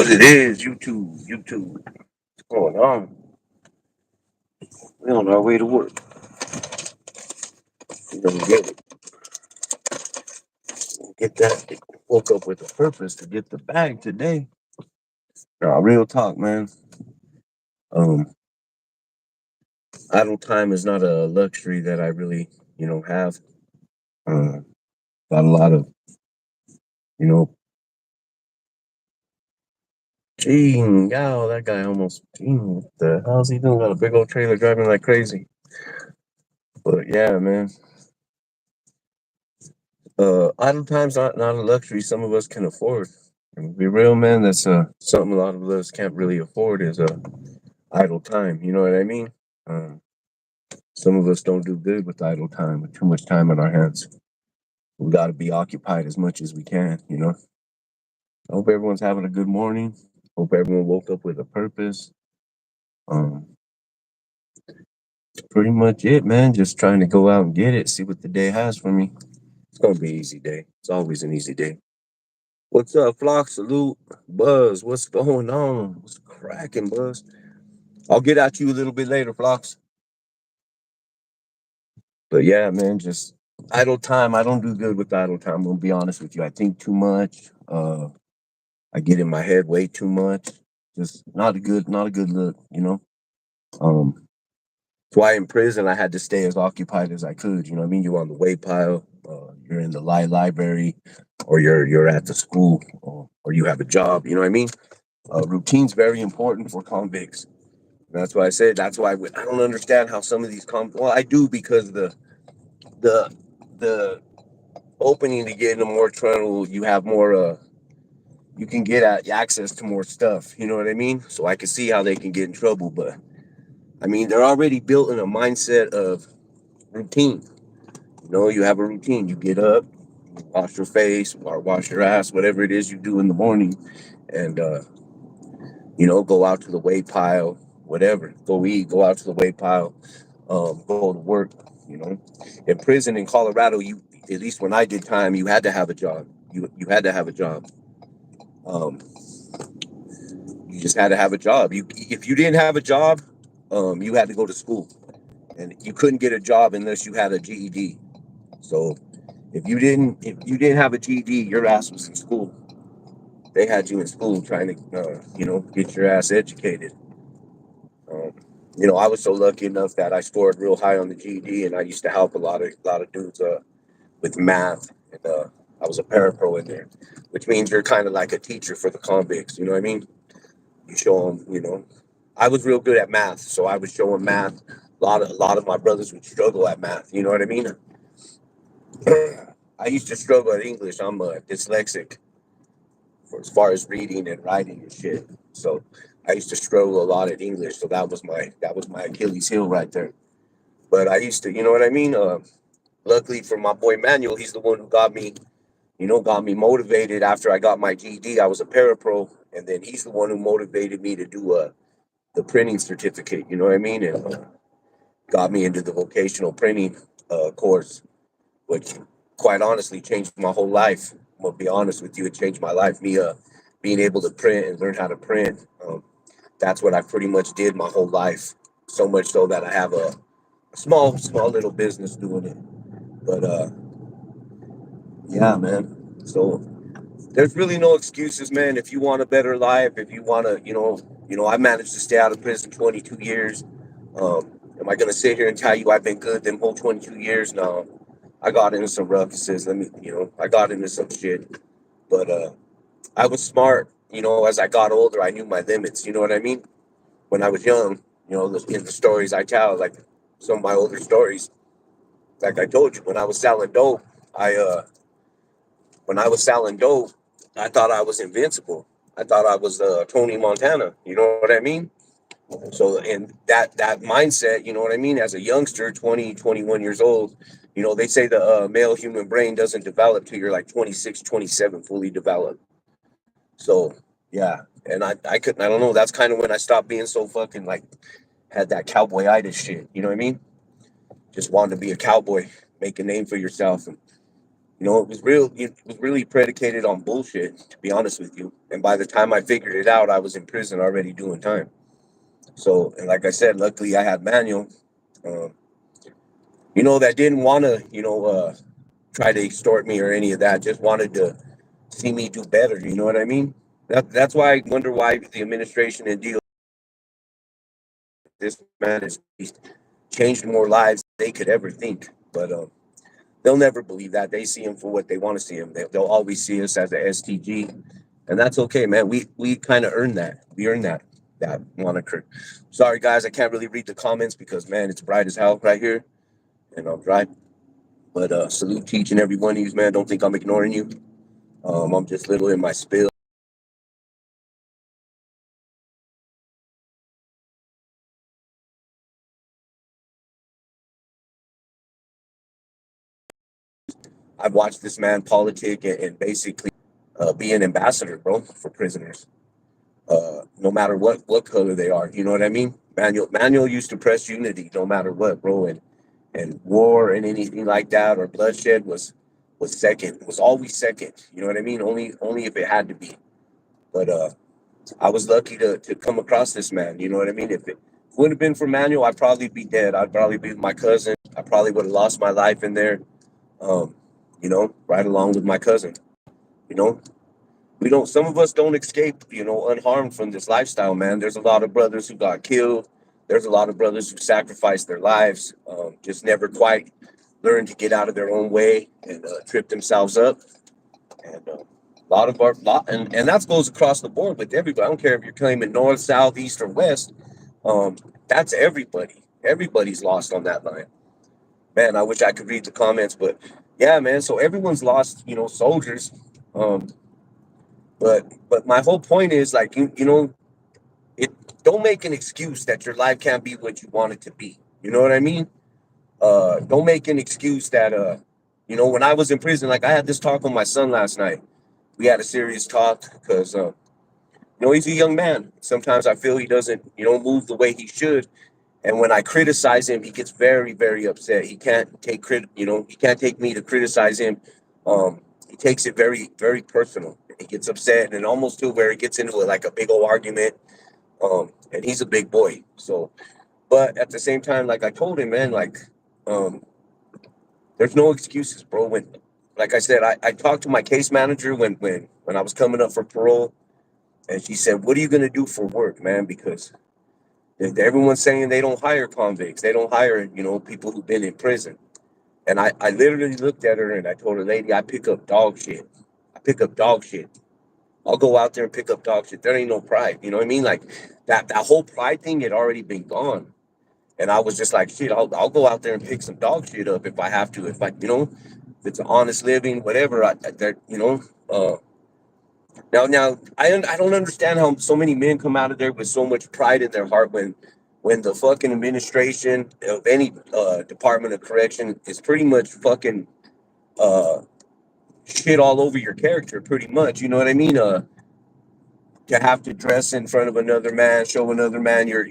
What it is, YouTube. What's going on? We on our way to work. We're gonna get that. Woke up with a purpose to get the bag today. Nah, real talk, man. Um, idle time is not a luxury that I really, have. Uh, got a lot of, you know, gee, wow, that guy almost, what the hell's he doing? Got a big old trailer driving like crazy. But yeah, man. Idle time's not a luxury some of us can afford. And to be real, man, that's something a lot of us can't really afford is idle time. You know what I mean? Um, some of us don't do good with idle time, with too much time on our hands. We got to be occupied as much as we can. I hope everyone's having a good morning. Hope everyone woke up with a purpose. Um, Pretty much it, man. Just trying to go out and get it, see what the day has for me. It's gonna be an easy day. It's always an easy day. What's up, Flock? Salute, Buzz. What's going on? What's cracking, Buzz? I'll get at you a little bit later, Flocks. But yeah, man, just idle time. I don't do good with idle time. I'm gonna be honest with you. I think too much. I get in my head way too much. Just not a good look. Um, that's why in prison I had to stay as occupied as I could. You know what I mean? You're on the weight pile, you're in the library, or you're at the school, or you have a job. You know what I mean? Routine's very important for convicts. And that's why I said that's why I don't understand how some of these well, I do because the the opening to get into more trouble, you have more you can get at access to more stuff. You know what I mean? So I can see how they can get in trouble, but I mean they're already built in a mindset of routine. You have a routine. You get up, wash your face, or wash your ass, whatever it is you do in the morning, and go out to the weight pile, whatever. Go eat, go out to the weight pile, go to work. You know, in prison in Colorado, you at least when I did time, you had to have a job. You had to have a job. Um, you just had to have a job. You if you didn't have a job, you had to go to school, and you couldn't get a job unless you had a GED. So if you didn't have a GED, your ass was in school. They had you in school trying to get your ass educated. Um, I was so lucky enough that I scored real high on the GED, and I used to help a lot of dudes with math, and I was a parapro in there, which means you're kind of like a teacher for the convicts. You know what I mean? You show them. I was real good at math, so I was showing math. A lot of my brothers would struggle at math. You know what I mean? I used to struggle at English. I'm dyslexic for as far as reading and writing and shit. So I used to struggle a lot at English. So that was my Achilles heel right there. But I used to, you know what I mean? Luckily for my boy Manuel, he's the one who got me motivated after I got my GED. I was a parapro, and then he's the one who motivated me to do the printing certificate. You know what I mean? And got me into the vocational printing course, which quite honestly changed my whole life. I'm gonna be honest with you, it changed my life. Me being able to print and learn how to print. That's what I pretty much did my whole life. So much so that I have a small little business doing it. But yeah, man. So there's really no excuses, man. If you want a better life, if you want to, I managed to stay out of prison 22 years. Am I gonna sit here and tell you I've been good them whole 22 years? No, I got into some ruckuses. I got into some shit, but I was smart. As I got older, I knew my limits. You know what I mean? When I was young, in the stories I tell, like some of my older stories, like I told you, I when I was selling dope, I thought I was invincible. I thought I was Tony Montana. You know what I mean? So, and that mindset, you know what I mean? As a youngster, 20, 21 years old, they say the male human brain doesn't develop till you're like 26, 27, fully developed. So, yeah. And I don't know. That's kind of when I stopped being so fucking like, had that cowboyitis shit. You know what I mean? Just wanted to be a cowboy, make a name for yourself. And You know, it was really predicated on bullshit, to be honest with you. And by the time I figured it out, I was in prison already doing time. So, and like I said, luckily I had Manuel, um, that didn't want to, try to extort me or any of that. Just wanted to see me do better. You know what I mean? That's why I wonder why the administration and deal this man has changed more lives than they could ever think. But they'll never believe that. They see him for what they want to see him. They'll always see us as a STG, and that's okay, man. We kind of earned that. We earned that moniker. Sorry, guys, I can't really read the comments because man, it's bright as hell right here, and I'm dry. But salute to each and every one of you, man. Don't think I'm ignoring you. I'm just little in my spill. I've watched this man politic and basically be an ambassador, bro, for prisoners. No matter what color they are, you know what I mean? Manuel used to press unity, no matter what, bro, and war and anything like that or bloodshed was second, was always second. You know what I mean? Only if it had to be. But I was lucky to come across this man. You know what I mean? If it wouldn't have been for Manuel, I'd probably be dead. I'd probably be with my cousin. I probably would have lost my life in there. Um, right along with my cousin. You know, we don't. Some of us don't escape. Unharmed from this lifestyle, man. There's a lot of brothers who got killed. There's a lot of brothers who sacrificed their lives. Just never quite learned to get out of their own way and trip themselves up. And a lot of our lot, and that goes across the board with everybody. I don't care if you're claiming north, south, east, or west. Um, that's everybody. Everybody's lost on that line. Man, I wish I could read the comments, but yeah, man. So everyone's lost, soldiers. Um, but my whole point is like it. Don't make an excuse that your life can't be what you want it to be. You know what I mean? Don't make an excuse that when I was in prison, like I had this talk with my son last night. We had a serious talk because he's a young man. Sometimes I feel he doesn't, move the way he should. And when I criticize him, he gets very, very upset. He can't take he can't take me to criticize him. He takes it very, very personal. He gets upset and almost to where he gets into it like a big old argument. And he's a big boy. So, but at the same time, like I told him, man, like, um, there's no excuses, bro. Like I said, I talked to my case manager when I was coming up for parole, and she said, "What are you gonna do for work, man? Because everyone's saying they don't hire convicts. They don't hire, people who've been in prison." And I literally looked at her and I told her, "Lady, I pick up dog shit. I pick up dog shit. I'll go out there and pick up dog shit. There ain't no pride. You know what I mean? Like that whole pride thing had already been gone." And I was just like, shit, I'll go out there and pick some dog shit up if I have to. If if it's an honest living, whatever. Now I don't understand how so many men come out of there with so much pride in their heart when the fucking administration of any Department of Correction is pretty much fucking uh shit all over your character, pretty much. You know what I mean? To have to dress in front of another man, show another man your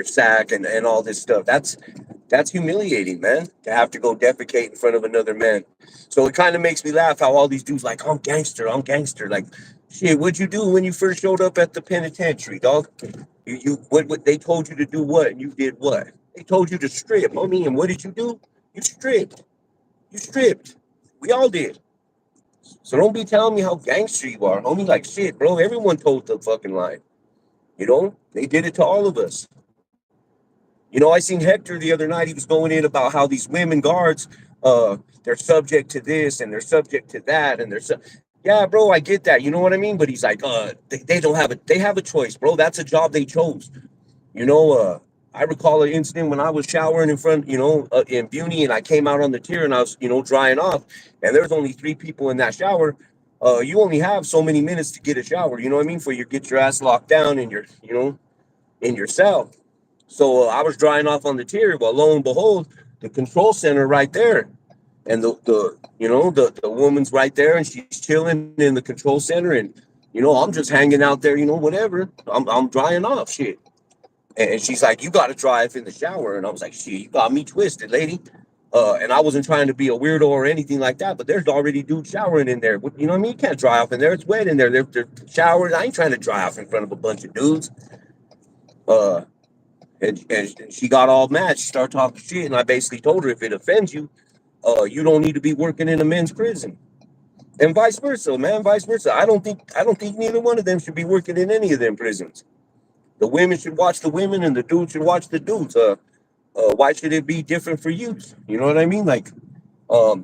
sack and all this stuff. That's humiliating, man. To have to go defecate in front of another man. So it kind of makes me laugh how all these dudes like, I'm gangster, I'm gangster. Like, shit, what'd you do when you first showed up at the penitentiary, dog? What they told you to do what? And you did what? They told you to strip, homie. And what did you do? You stripped. You stripped. We all did. So don't be telling me how gangster you are, homie. Like shit, bro. Everyone told the fucking line. They did it to all of us. I seen Hector the other night. He was going in about how these women guards, they're subject to this and they're subject to that, and yeah, bro, I get that. You know what I mean? But he's like, they don't have they have a choice, bro. That's a job they chose. You know, uh, I recall an incident when I was showering in front, in Buny, and I came out on the tier and I was, drying off, and there's only three people in that shower. You only have so many minutes to get a shower. You know what I mean? For you get your ass locked down in in your cell. So I was drying off on the tier. Well, lo and behold, the control center right there, and the woman's right there, and she's chilling in the control center, and I'm just hanging out there, whatever. I'm drying off, shit. And she's like, "You got to drive in the shower," and I was like, "Shit, you got me twisted, lady." And I wasn't trying to be a weirdo or anything like that, but there's already dudes showering in there. You know what I mean? You can't dry off in there. It's wet in there. They're showering. I ain't trying to dry off in front of a bunch of dudes. Uh, and she got all mad. She started talking shit, and I basically told her, if it offends you, you don't need to be working in a men's prison, and vice versa, man. Vice versa. I don't think neither one of them should be working in any of them prisons. The women should watch the women, and the dudes should watch the dudes. Why should it be different for you? You know what I mean? Like,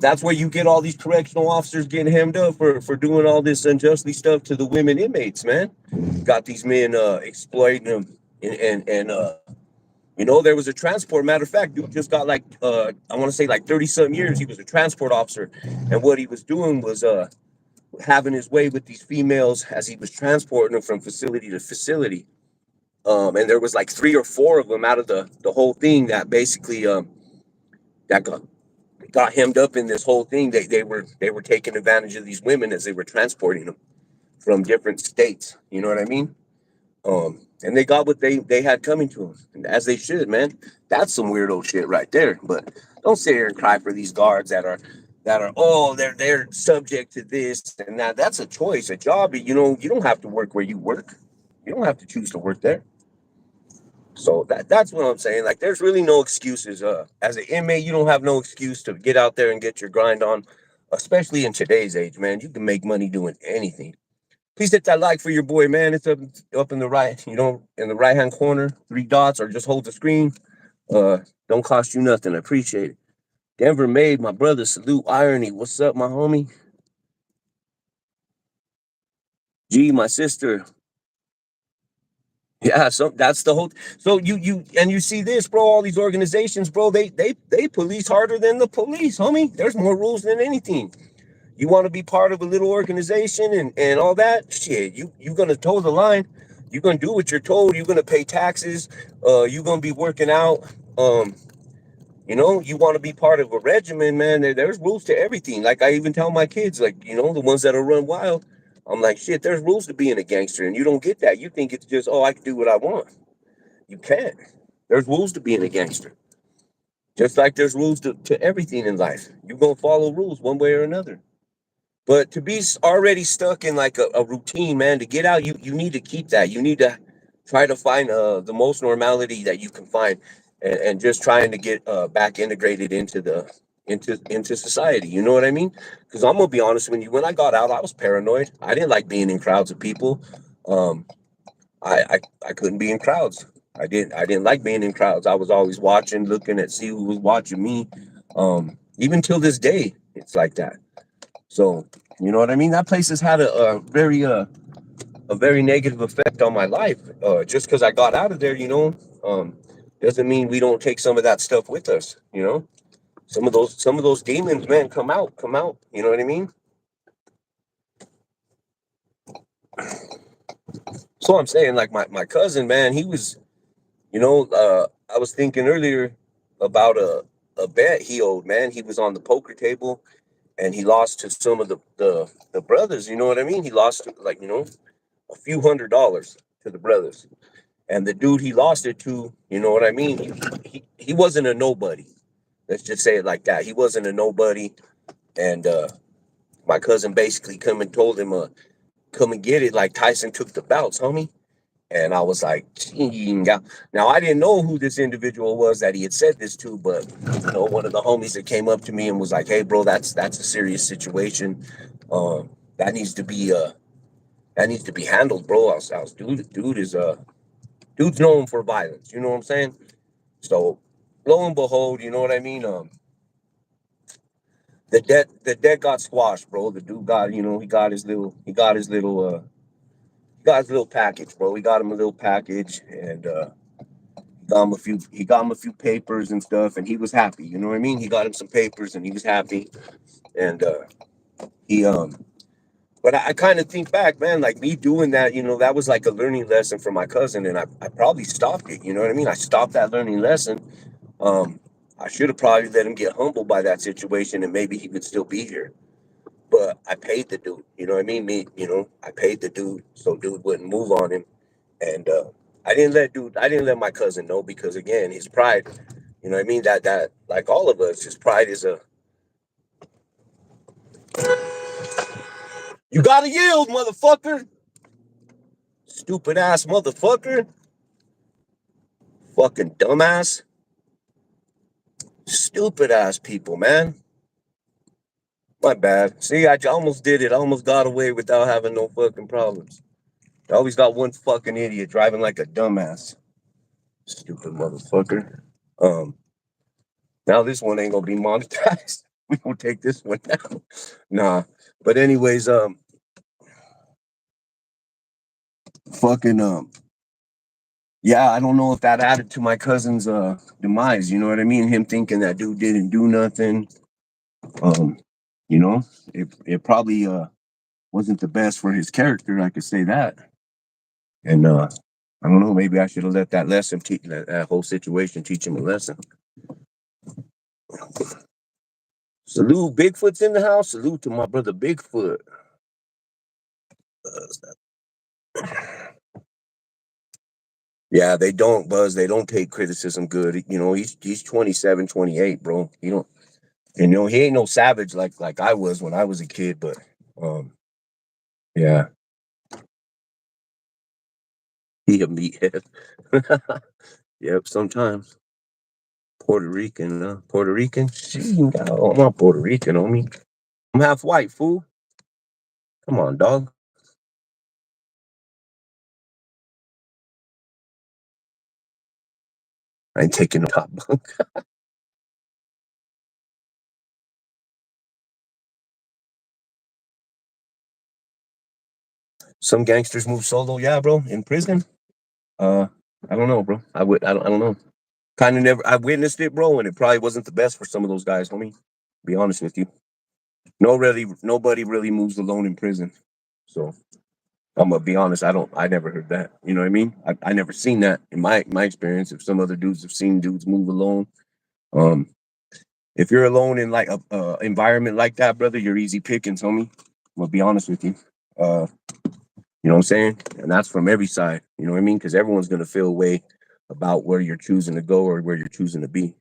that's where you get all these correctional officers getting hemmed up for doing all this unjustly stuff to the women inmates, man. Got these men exploiting them, and there was a transport. Matter of fact, dude just got like I want to say like 30 some years. He was a transport officer, and what he was doing was having his way with these females as he was transporting them from facility to facility. And there was like three or four of them out of the whole thing that basically that got hemmed up in this whole thing. They were taking advantage of these women as they were transporting them from different states. You know what I mean? And they got what they had coming to them, and as they should, man. That's some weirdo shit right there. But don't sit here and cry for these guards that are they're subject to this and that. That's a choice, a job. You don't have to work where you work. You don't have to choose to work there. So that's what I'm saying. Like, there's really no excuses. As an inmate, you don't have no excuse to get out there and get your grind on, especially in today's age, man. You can make money doing anything. Please hit that like for your boy, man. It's up in the right, in the right hand corner, three dots, or just hold the screen. Uh, don't cost you nothing. I appreciate it. Denver made my brother salute irony. What's up, my homie? G, my sister. Yeah, so that's the whole. So you see this, bro. All these organizations, bro. They police harder than the police, homie. There's more rules than anything. You want to be part of a little organization and all that shit. You gonna toe the line. You're gonna do what you're told. You're gonna pay taxes. You're gonna be working out. Um, you want to be part of a regimen, man. There's rules to everything. Like, I even tell my kids, like, the ones that are run wild. I'm like, shit. There's rules to being a gangster, and you don't get that. You think it's just, oh, I can do what I want. You can't. There's rules to being a gangster. Just like there's rules to everything in life. You're gonna follow rules one way or another. But to be already stuck in like a routine, man, to get out, you need to keep that. You need to try to find the most normality that you can find, and just trying to get back integrated into society. You know what I mean? Because I'm gonna be honest with you. When I got out, I was paranoid. I didn't like being in crowds of people. Um, I couldn't be in crowds. I didn't like being in crowds. I was always watching, looking at see who was watching me. Even till this day, it's like that. So, you know what I mean? That place has had a very negative effect on my life. Just because I got out of there, um, doesn't mean we don't take some of that stuff with us. Some of those demons, man, come out. You know what I mean? So I'm saying, like, my cousin, man, he was, I was thinking earlier about a bet he owed, man. He was on the poker table, and he lost to some of the brothers. You know what I mean? He lost, like, a few $100s to the brothers. And the dude he lost it to, you know what I mean? He wasn't a nobody. Let's just say it like that. He wasn't a nobody. And my cousin basically come and told him, come and get it. Like, Tyson took the bouts, homie. And I was like, "Chinga." Now, I didn't know who this individual was that he had said this to, but one of the homies that came up to me and was like, "Hey, bro, that's a serious situation. Um, that needs to be handled, bro." Dude's known for violence. You know what I'm saying? So, lo and behold, you know what I mean. The debt got squashed, bro. The dude got, he got his little package, bro. He got him a little package, and he got him a few papers and stuff, and he was happy. You know what I mean? He got him some papers, and he was happy, and he But I kind of think back, man, like me doing that, that was like a learning lesson for my cousin, and I probably stopped it. You know what I mean? I stopped that learning lesson. Um, I should have probably let him get humbled by that situation, and maybe he would still be here. But I paid the dude. You know what I mean? I paid the dude so dude wouldn't move on him, and I didn't let my cousin know because, again, his pride. You know what I mean? That like all of us, his pride is a you gotta yield, motherfucker. Stupid ass motherfucker. Fucking dumbass. Stupid ass people, man. My bad. See, I almost did it. I almost got away without having no fucking problems. I always got one fucking idiot driving like a dumbass. Stupid motherfucker. Um, Now this one ain't gonna be monetized. We gonna take this one down. Nah. But anyways, fucking yeah, I don't know if that added to my cousin's demise, you know what I mean? Him thinking that dude didn't do nothing. Um, you know, it probably wasn't the best for his character, I could say that. And I don't know, maybe I should have let that lesson teach that whole situation teach him a lesson. Salute, Bigfoot's in the house. Salute to my brother Bigfoot. Yeah, they don't, Buzz. They don't take criticism good. You know, he's 27, 28, bro. You don't, you know, he ain't no savage like I was when I was a kid, but um, yeah, he a meathead. Yep, sometimes. Puerto Rican, Puerto Rican. I'm not Puerto Rican, homie. I'm half white, fool. Come on, dog. I ain't taking no top bunk. Some gangsters move solo, yeah, bro. In prison, uh, I don't know, bro. I don't know. Kind of never. I witnessed it, bro, and it probably wasn't the best for some of those guys, homie. Be honest with you. Nobody really moves alone in prison. So I'm gonna be honest. I never heard that. You know what I mean? I never seen that in my experience. If some other dudes have seen dudes move alone, um, if you're alone in like a environment like that, brother, you're easy pickings, homie. I'm gonna be honest with you. Uh, you know what I'm saying? And that's from every side. You know what I mean? Because everyone's gonna feel a way about where you're choosing to go or where you're choosing to be.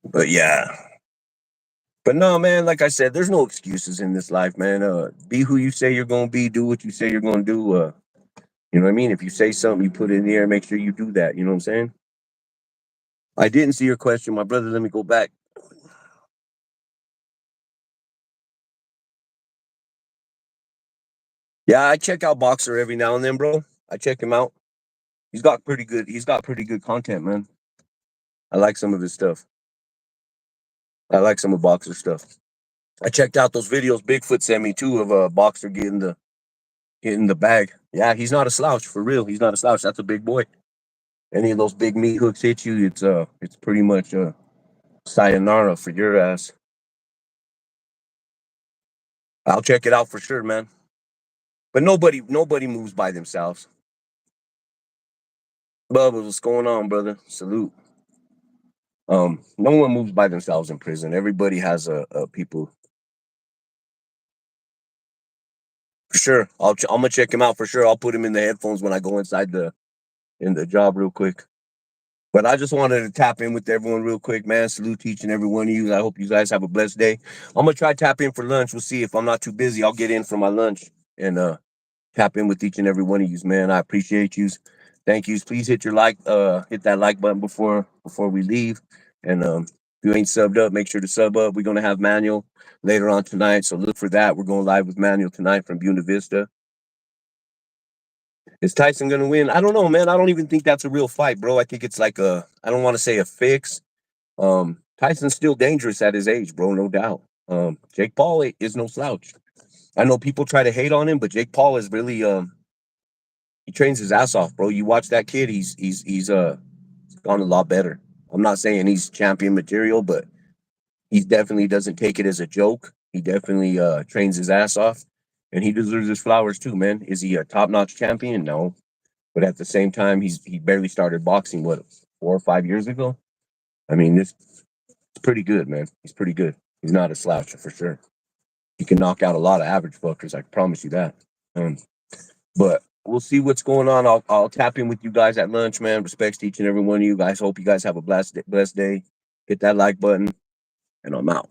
But yeah. But no, man, like I said, there's no excuses in this life, man. Be who you say you're gonna be, do what you say you're gonna do. You know what I mean? If you say something, you put it in the air, make sure you do that. You know what I'm saying? I didn't see your question, my brother. Let me go back. Yeah, I check out Boxer every now and then, bro. I check him out. He's got pretty good content, man. I like some of his stuff. I like some of Boxer stuff. I checked out those videos Bigfoot sent me too of Boxer getting the bag. Yeah, he's not a slouch for real. He's not a slouch. That's a big boy. Any of those big meat hooks hit you, it's pretty much sayonara for your ass. I'll check it out for sure, man. But nobody moves by themselves. Bubba, what's going on, brother? Salute. No one moves by themselves in prison. Everybody has a people. For sure. I'm gonna check him out for sure. I'll put him in the headphones when I go inside the in the job real quick. But I just wanted to tap in with everyone real quick, man. Salute to each and every one of you. I hope you guys have a blessed day. I'm gonna try tap in for lunch. We'll see if I'm not too busy. I'll get in for my lunch and tap in with each and every one of you, man. I appreciate you. Thank yous. Please hit that like button before we leave. And if you ain't subbed up, make sure to sub up. We're gonna have Manuel later on tonight, so look for that. We're going live with Manuel tonight from Buena Vista. Is Tyson gonna win? I don't know, man. I don't even think that's a real fight, bro. I think it's like I don't want to say a fix. Tyson's still dangerous at his age, bro, no doubt. Jake Paul is no slouch. I know people try to hate on him, but Jake Paul is really he trains his ass off, bro. You watch that kid, he's gone a lot better. I'm not saying he's champion material, but he definitely doesn't take it as a joke. He definitely trains his ass off, and he deserves his flowers too, man. Is he a top notch champion? No, but at the same time, he barely started boxing what 4 or 5 years ago. I mean, this is pretty good, man. He's pretty good. He's not a sloucher for sure. He can knock out a lot of average fuckers. I can promise you that. Um, but we'll see what's going on. I'll tap in with you guys at lunch, man. Respects to each and every one of you guys. Hope you guys have a blessed day. Hit that like button, and I'm out.